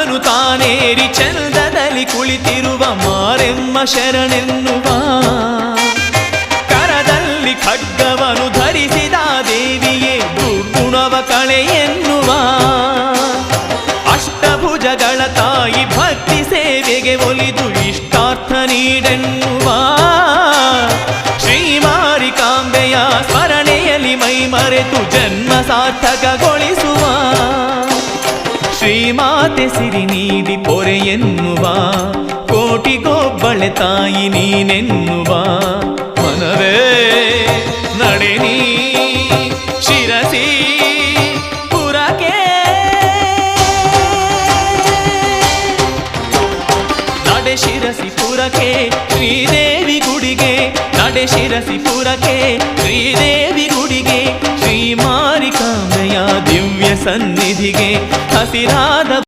ಅವನು ತಾನೇರಿ ಚಂದದಲ್ಲಿ ಕುಳಿತಿರುವ ಮಾರೆಮ್ಮ ಶರಣೆನ್ನುವ. ಕರದಲ್ಲಿ ಖಡ್ಗವನು ಧರಿಸಿದ ದೇವಿಯೇ ದುರ್ಗುಣವ ಕಳೆ ಎನ್ನುವ. ಅಷ್ಟಭುಜಗಳ ತಾಯಿ ಭಕ್ತಿ ಸೇವೆಗೆ ಒಲಿದು ಇಷ್ಟಾರ್ಥ ನೀಡೆನ್ನುವ. ಶ್ರೀಮಾರಿಕಾಂಬೆಯ ಸ್ಮರಣೆಯಲ್ಲಿ ಮೈ ಮರೆತು ಜನ್ಮ ಸಾರ್ಥಕಗೊಳಿಸುವ. ಶ್ರೀಮಾತೆ ಸಿರಿ ನೀಡಿ ಪೊರೆ ಎನ್ನುವ. ಕೋಟಿಗೊಬ್ಬಳೆ ತಾಯಿ ನೀನೆನ್ನುವ. ಮನವೇ ನಡೆ ನೀ ಶಿರಸಿ ಪುರಕ್ಕೆ. ನಡೆ ಶಿರಸಿ ಪುರಕ್ಕೆ ಶ್ರೀದೇವಿ ಗುಡಿಗೆ. ನಡೆ ಶಿರಸಿ ಪುರಕ್ಕೆ ಶ್ರೀದೇವಿ ಗುಡಿಗೆ. ಶ್ರೀಮಾರಿಕಾಂಬೆಯ ದಿವ್ಯ ಸನ್ನಿಧಿಗೆ ಹಸಿರಾದ